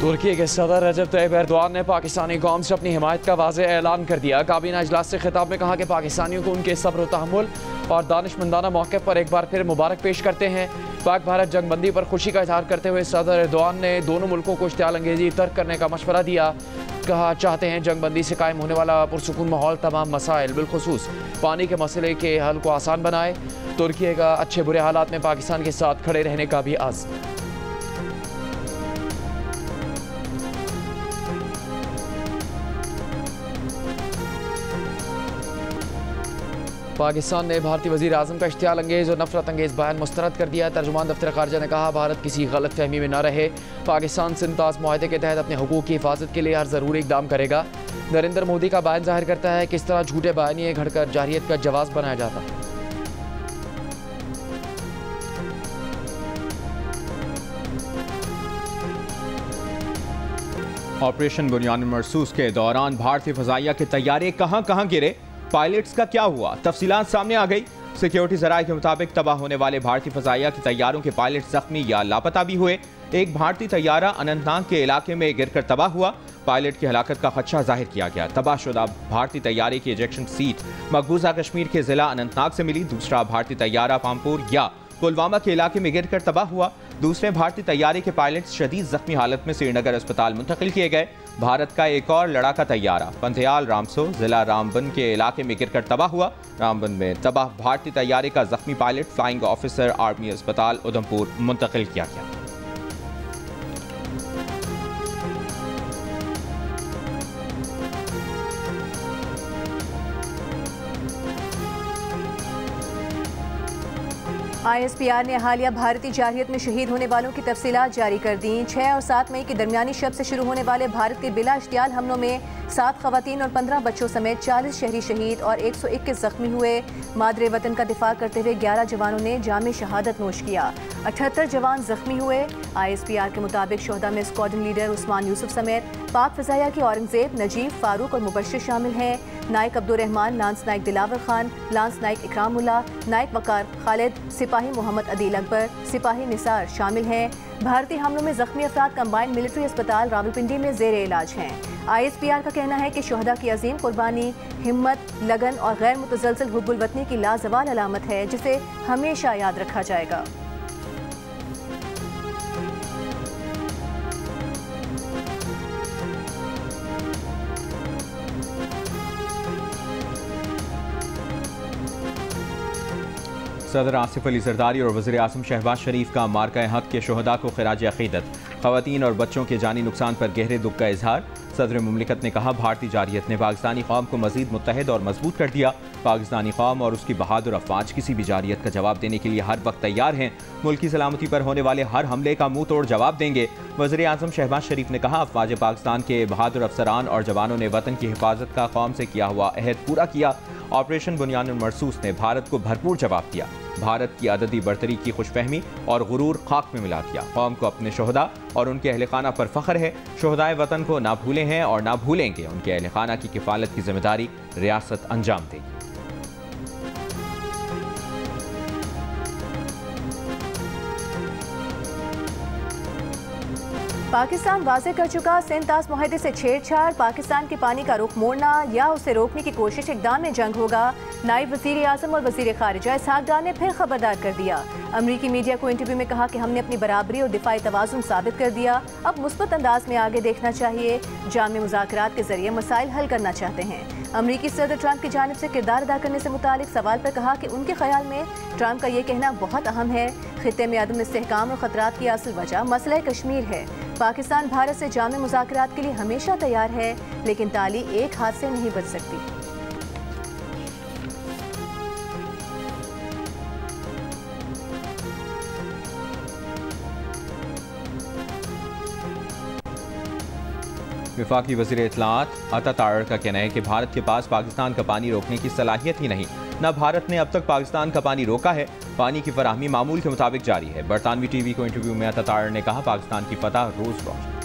तुर्की के सदर रजब Tayyip Erdogan ने पाकिस्तानी कौम से अपनी हिमायत का वाज़ेह ऐलान कर दिया। काबीना इजलास से खिताब में कहा कि पाकिस्तानियों को उनके सब्र तहम्मुल और दानिशमंदाना मौके पर एक बार फिर मुबारक पेश करते हैं। पाक भारत जंगबंदी पर खुशी का इजहार करते हुए सदर एर्दोआन ने दोनों मुल्कों को इश्तियाल अंगेज़ी तर्क करने का मशवरा दिया। कहा चाहते हैं जंगबंदी से कायम होने वाला पुरसुकून माहौल तमाम मसाइल बिलखुसूस पानी के मसले के हल को आसान बनाए। तुर्की का अच्छे बुरे हालात में पाकिस्तान के साथ खड़े रहने का भी आज़म। पाकिस्तान ने भारतीय वज़ीर आज़म का इश्तियाल अंगेज़ और नफरत अंगेज़ बयान मुस्तरद कर दिया। तर्जुमान दफ्तर ख़ारजा ने कहा भारत किसी गलत फहमी में न रहे, पाकिस्तान सिंध मुआहदे के तहत अपने हुकूक की हिफाजत के लिए हर ज़रूरी इक़दाम करेगा। नरेंद्र मोदी का बयान जाहिर करता है किस तरह झूठे बयानिए घड़कर जारियत का जवाब बनाया जाता है। ऑपरेशन बुनियान मरसूस के दौरान भारतीय फ़ज़ाइया के तैयारे कहां कहां गिरे, पायलट्स का क्या हुआ, तफसीलात सामने आ गई। सिक्योरिटी ज़राए के मुताबिक तबाह होने वाले भारतीय फ़ज़ाइया के तैयारों के पायलट जख्मी या लापता भी हुए। एक भारतीय तैयारा अनंतनाग के इलाके में गिरकर तबाह हुआ। पायलट की हलाकत का खदशा जाहिर किया गया। तबाहशुदा भारतीय तैयारे की इजेक्शन सीट मकबूजा कश्मीर के जिला अनंतनाग से मिली। दूसरा भारतीय तैयारा पामपुर या पुलवामा के इलाके में गिरकर तबाह हुआ। दूसरे भारतीय तैयारे के पायलट शदीद जख्मी हालत में श्रीनगर अस्पताल मुंतकिल किए गए। भारत का एक और लड़ाका तैयारा पंथयाल रामसो जिला रामबन के इलाके में गिरकर तबाह हुआ। रामबन में तबाह भारतीय तैयारे का जख्मी पायलट फ्लाइंग ऑफिसर आर्मी अस्पताल उधमपुर मुंतकिल किया गया। ISPR ने हालिया भारतीय जारहियत में शहीद होने वालों की तफसीलात जारी कर दी। 6 और 7 मई की दरमियानी शब से शुरू होने वाले भारत के बिला इश्तियाल हमलों में 7 खवातीन और 15 बच्चों समेत 40 शहरी शहीद और 121 जख्मी हुए। मादरे वतन का दिफा करते हुए 11 जवानों ने जामे शहादत नोश किया। 78 जवान जख्मी हुए। ISPR के मुताबिक शोहदा में स्क्वाड्रन लीडर उस्मान यूसुफ समेत पाक फ़ज़ाइया की औरंगजेब, नजीब, फारूक और मुबश्शिर शामिल हैं। नायक अब्दुर्रहमान, लांस नायक दिलावर खान, लांस नायक इकरामुल्लाह, नायक वकार खालिद, सिपाही मोहम्मद अदील अकबर, सिपाही निसार शामिल हैं। भारतीय हमलों में जख्मी अफराद कंबाइंड मिलिट्री अस्पताल रावलपिंडी में ज़ेरे इलाज हैं। ISPR का कहना है कि शोहदा की अजीम कुर्बानी, हिम्मत, लगन और गैर मुतज़लज़ल हुब्बुल वतनी की लाजवाल अलामत है जिसे हमेशा याद रखा जाएगा। सदर आसिफ अली जरदारी और वज़ीर आज़म शहबाज शरीफ का मार्का हक के शोहदा को खिराज अक़ीदत। ख़वातीन और बच्चों के जानी नुकसान पर गहरे दुख का इजहार। सदर मुमलिकत ने कहा भारतीय जारहियत ने पाकिस्तानी कौम को मज़ीद मुत्तहिद और मजबूत कर दिया। पाकिस्तानी कौम और उसकी बहादुर अफवाज किसी भी जारहियत का जवाब देने के लिए हर वक्त तैयार हैं। मुल्की सलामती पर होने वाले हर हमले का मुंह तोड़ जवाब देंगे। वज़ीर आज़म शहबाज शरीफ ने कहा अफवाज पाकिस्तान के बहादुर अफसरान और जवानों ने वतन की हिफाजत का कौम से किया हुआ अहद पूरा किया। ऑपरेशन बुनियान मरसूस ने भारत को भरपूर जवाब दिया। भारत की अददी बरतरी की खुशफहमी और गुरूर खाक में मिला दिया। कौम को अपने शोहदा और उनके अहल खाना पर फ़ख्र है। शोहदाए वतन को ना भूले हैं और ना भूलेंगे। उनके अहल खाना की किफ़ालत की जिम्मेदारी रियासत अंजाम देगी। पाकिस्तान वाज़ेह कर चुका सिंध मुआहदे से छेड़छाड़, पाकिस्तान के पानी का रुख मोड़ना या उसे रोकने की कोशिश इक़दाम में जंग होगा। नायब वज़ीर आज़म और वज़ीर ख़ारिजा इसहाक़ डार ने फिर खबरदार कर दिया। अमरीकी मीडिया को इंटरव्यू में कहा कि हमने अपनी बराबरी और दिफाई तवाज़ुन साबित कर दिया, अब मुस्बत अंदाज में आगे देखना चाहिए। जामे मुज़ाकरात के जरिए मसाइल हल करना चाहते हैं। अमरीकी सदर ट्रंप की जानिब से किरदार अदा करने से मुतालिक सवाल पर कहा कि उनके ख्याल में ट्रंप का ये कहना बहुत अहम है। खित्ते में अदम इस्तेहकाम और ख़तरात की असल वजह मसला कश्मीर है। पाकिस्तान भारत से जामे मुज़ाकरात के लिए हमेशा तैयार है, लेकिन ताली एक हाथ से नहीं बच सकती। वफाकी वज़ीर इत्तलाआत अता तारड़ का कहना है कि भारत के पास पाकिस्तान का पानी रोकने की सलाहियत ही नहीं। न भारत ने अब तक पाकिस्तान का पानी रोका है। पानी की फराहमी मामूल के मुताबिक जारी है। बरतानवी टीवी को इंटरव्यू में अता तारड़ ने कहा पाकिस्तान की फतह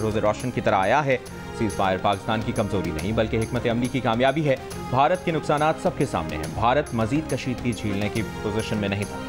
रोज़ रोशन की तरह आया है। सीज़ फायर पाकिस्तान की कमजोरी नहीं बल्कि हिकमत अमली की कामयाबी है। भारत के नुकसानात सबके सामने हैं। भारत मजीद कशीदगी झेलने की पोजीशन में नहीं था।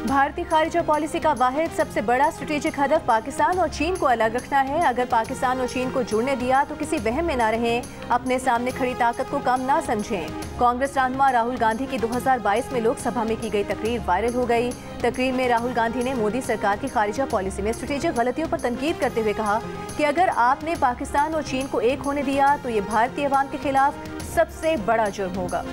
भारतीय खारिजा पॉलिसी का वाहिद सबसे बड़ा स्ट्रेटेजिक हदफ पाकिस्तान और चीन को अलग रखना है। अगर पाकिस्तान और चीन को जुड़ने दिया तो किसी वहम में ना रहें, अपने सामने खड़ी ताकत को कम ना समझें। कांग्रेस रहनुमा राहुल गांधी की 2022 में लोकसभा में की गई तकरीर वायरल हो गई। तकरीर में राहुल गांधी ने मोदी सरकार की खारिजा पॉलिसी में स्ट्रेटेजिक गलतियों पर तनकीद करते हुए कहा कि अगर आपने पाकिस्तान और चीन को एक होने दिया तो ये भारतीय अवाम के खिलाफ सबसे बड़ा जुर्म होगा।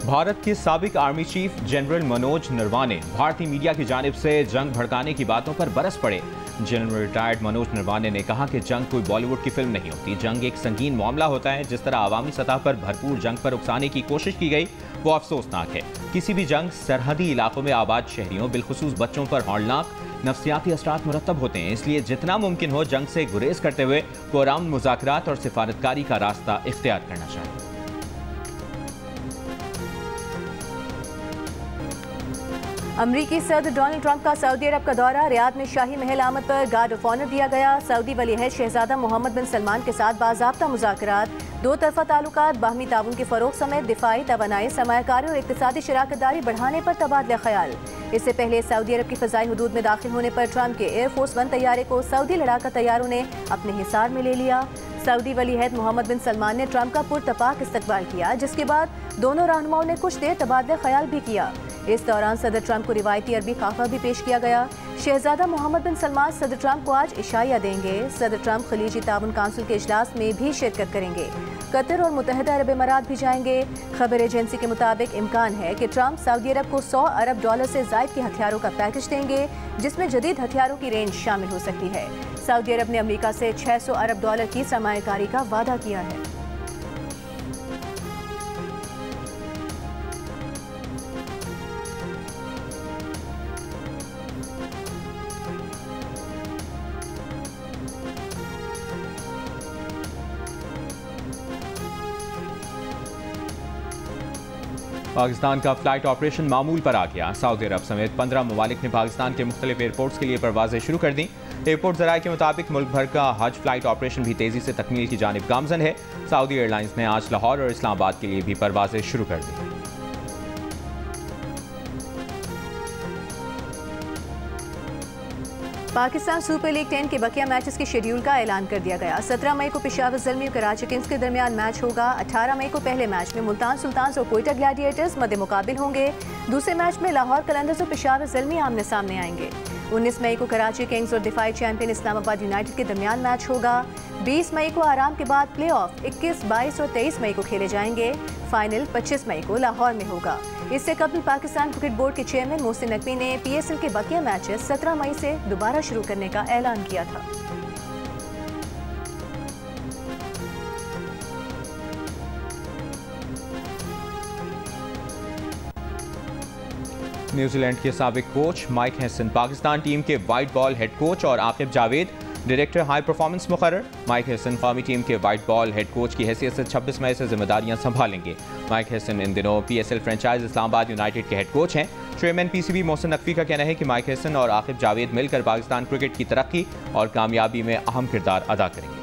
भारत के साबिक army chief general Manoj Naravane भारतीय मीडिया की जानिब से जंग भड़काने की बातों पर बरस पड़े। जनरल रिटायर्ड मनोज नरवाने ने कहा कि जंग कोई बॉलीवुड की फिल्म नहीं होती, जंग एक संगीन मामला होता है। जिस तरह आवामी सतह पर भरपूर जंग पर उकसाने की कोशिश की गई वो अफसोसनाक है। किसी भी जंग सरहदी इलाकों में आबाद शहरियों बिलखुसूस बच्चों पर हौलनाक नफ्सियाती असरात मुरतब होते हैं। इसलिए जितना मुमकिन हो जंग से गुरेज करते हुए पुरअमन मुज़ाकरात और सिफारतकारी का रास्ता इख्तियार करना चाहिए। अमरीकी सदर डोनाल्ड ट्रंप का सऊदी अरब का दौरा, रियाद में शाही महल आमद पर गार्ड ऑफ ऑनर दिया गया। सऊदी वलीअहद शहजादा मोहम्मद बिन सलमान के साथ बाज़ाब्ता मुज़ाकरात, दो तरफा ताल्लुकात, बाहमी ताउन के फ़रोग़ समेत दिफाई तवानाई, सरमायाकारी और इक़्तिसादी शराकतदारी बढ़ाने पर तबादला ख्याल। इससे पहले सऊदी अरब की फ़ज़ाई हुदूद में दाखिल होने पर ट्रंप के एयरफोर्स 1 तैयारे को सऊदी लड़ाका तैयारों ने अपने हिसार में ले लिया। सऊदी वलीअहद मोहम्मद बिन सलमान ने ट्रंप का पुरतपाक इस्तकबाल किया, जिसके बाद दोनों रहनुमाओं ने कुछ देर तबादला ख्याल भी किया। इस दौरान सदर ट्रंप को रिवायती अरबी खाका भी पेश किया गया। शहजादा मोहम्मद बिन सलमान सदर ट्रंप को आज इशाया देंगे। सदर ट्रंप खलीजी ताउन काउंसिल के इजलास में भी शिरकत करेंगे। कतर और मुत्तहिदा अरब इमारात भी जाएंगे। खबर एजेंसी के मुताबिक इम्कान है कि ट्रंप सऊदी अरब को $100 अरब से जायद के हथियारों का पैकेज देंगे, जिसमें जदीद हथियारों की रेंज शामिल हो सकती है। सऊदी अरब ने अमेरिका से $600 अरब की सरमायाकारी का वादा किया है। पाकिस्तान का फ्लाइट ऑपरेशन मामूल पर आ गया। सऊदी अरब समेत 15 ममालिक ने पाकिस्तान के मुख्तलिफ एयरपोर्ट्स के लिए परवाजें शुरू कर दी। एयरपोर्ट ज़राए के मुताबिक मुल्क भर का हज फ्लाइट ऑपरेशन भी तेज़ी से तकमील की जानिब गामजन है। सऊदी एयरलाइंस ने आज लाहौर और इस्लामाबाद के लिए भी परवाजें शुरू कर दी। पाकिस्तान सुपर लीग 10 के बकिया मैचेस के शेड्यूल का ऐलान कर दिया गया। 17 मई को पेशावर ज़ल्मी और कराची किंग्स के दरमियान मैच होगा। 18 मई को पहले मैच में मुल्तान सुल्तान्स और कोयटा ग्लैडिएटर्स मद्दे मुकाबिल होंगे। दूसरे मैच में लाहौर कलंदर्स और पेशावर ज़ल्मी आमने सामने आएंगे। 19 मई को कराची किंग्स और दिफाई चैंपियन इस्लामाबाद यूनाइटेड के दरमियान मैच होगा। 20 मई को आराम के बाद प्ले ऑफ 21, 22 और 23 मई को खेले जाएंगे। फाइनल 25 मई को लाहौर में होगा। इससे कबल पाकिस्तान क्रिकेट बोर्ड के चेयरमैन मोहसिन नकवी ने PSL के बकिया मैचेस 17 मई से दोबारा शुरू करने का ऐलान किया था। न्यूजीलैंड के साबिक coach Mike Hesson Pakistan team के वाइट बॉल हेड कोच और Aqib Javed director high performance मुकर्रर। माइक हेसन कौमी टीम के वाइट बॉल हेड कोच की हैसियत से 26 मई से जिम्मेदारियां संभालेंगे। माइक हेसन इन दिनों PSL फ्रेंचाइज इस्लामाबाद यूनाइटेड के हेड कोच हैं। चेयरमैन PCB मोहसिन नकवी का कहना है कि माइक हेसन और आकिब जावेद मिलकर पाकिस्तान क्रिकेट की तरक्की और कामयाबी में अहम किरदार अदा करेंगे।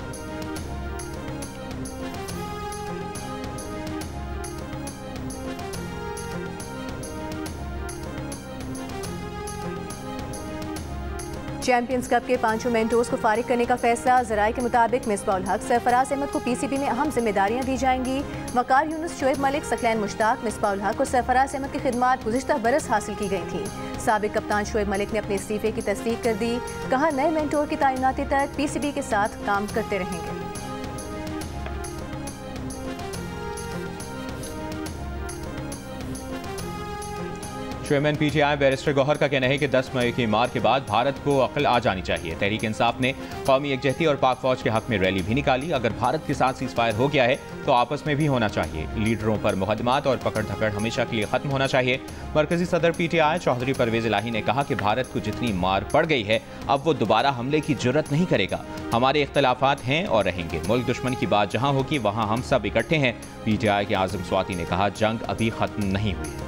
चैंपियंस कप के 5 मेंटोर्स को फारिग करने का फैसला। ज़राए के मुताबिक मिसबाह उल हक सरफराज अहमद को PCB में अहम जिम्मेदारियां दी जाएंगी। वकार यूनुस, शोएब मलिक, सकलैन मुश्ताक, मिसबाह उल हक और सरफराज अहमद की खिदमात गुज़िश्ता बरस हासिल की गई थी। साबिक कप्तान शोएब मलिक ने अपने इस्तीफे की तस्दीक कर दी। कहा नए मेंटोर की तैनाती तक PCB के साथ काम करते रहेंगे। चेयरमैन PTI बैरिस्टर गौहर का कहना है कि 10 मई की मार के बाद भारत को अक्ल आ जानी चाहिए। तहरीक इंसाफ ने कौमी यकजहती और पाक फौज के हक में रैली भी निकाली। अगर भारत के साथ सीज़फायर हो गया है तो आपस में भी होना चाहिए। लीडरों पर मुकदमात और पकड़ धकड़ हमेशा के लिए खत्म होना चाहिए। मरकजी सदर PTI चौधरी परवेज इलाही ने कहा कि भारत को जितनी मार पड़ गई है अब वो दोबारा हमले की जुर्रत नहीं करेगा। हमारे इख्तलाफात हैं और रहेंगे। मुल्क दुश्मन की बात जहाँ होगी वहाँ हम सब इकट्ठे हैं। PTI के आज़म स्वाति ने कहा जंग अभी खत्म नहीं हुई है।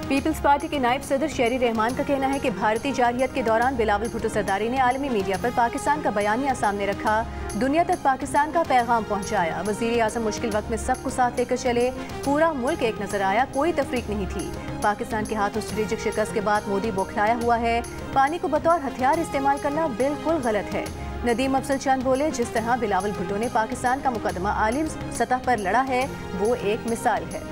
पीपल्स पार्टी के नायब सदर शेरी रहमान का कहना है कि भारतीय जारहियत के दौरान बिलावल भुट्टो सरदारी ने आलमी मीडिया पर पाकिस्तान का बयानिया सामने रखा, दुनिया तक पाकिस्तान का पैगाम पहुंचाया। वजीर आज़म मुश्किल वक्त में सबको साथ लेकर चले, पूरा मुल्क एक नजर आया, कोई तफरीक नहीं थी। पाकिस्तान के हाथों स्ट्रेटेजिक शिकस्त के बाद मोदी बौखलाया हुआ है, पानी को बतौर हथियार इस्तेमाल करना बिल्कुल गलत है। नदीम अफजल चंद बोले, जिस तरह बिलावल भुट्टो ने पाकिस्तान का मुकदमा आलिम सतह पर लड़ा है वो एक मिसाल है।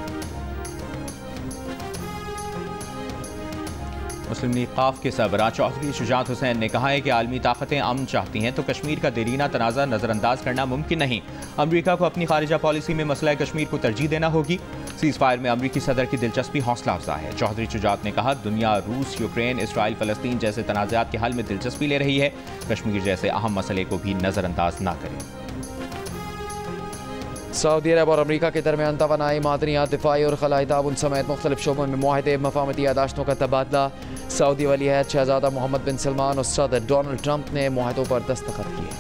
मुस्लिम लीग क़ाफ के सरबराह चौधरी शुजात हुसैन ने कहा है कि आलमी ताकतें अमन चाहती हैं तो कश्मीर का देरीना तनाज़ा नज़रअंदाज करना मुमकिन नहीं। अमरीका को अपनी खारिजा पॉलिसी में मसला कश्मीर को तरजीह देना होगी। सीज़ फायर में अमरीकी सदर की दिलचस्पी हौसला अफजा है। चौधरी शुजात ने कहा, दुनिया रूस, यूक्रेन, इसराइल, फ़लस्तीन जैसे तनाज़ात के हल में दिलचस्पी ले रही है, कश्मीर जैसे अहम मसले को भी नज़रअंदाज न करें। सऊदी अरब और अमरीका के दरमियान तवानाई, मादनियात, दिफाई और खलाई ताउन समेत मुख्तलिफ शोबों में मुआहदे, मफाहमती यादाश्तों का तबादला। सऊदी वली अहद शहजादा मोहम्मद बिन सलमान और सदर डोनाल्ड ट्रंप ने मुआहदों पर दस्तखत किए।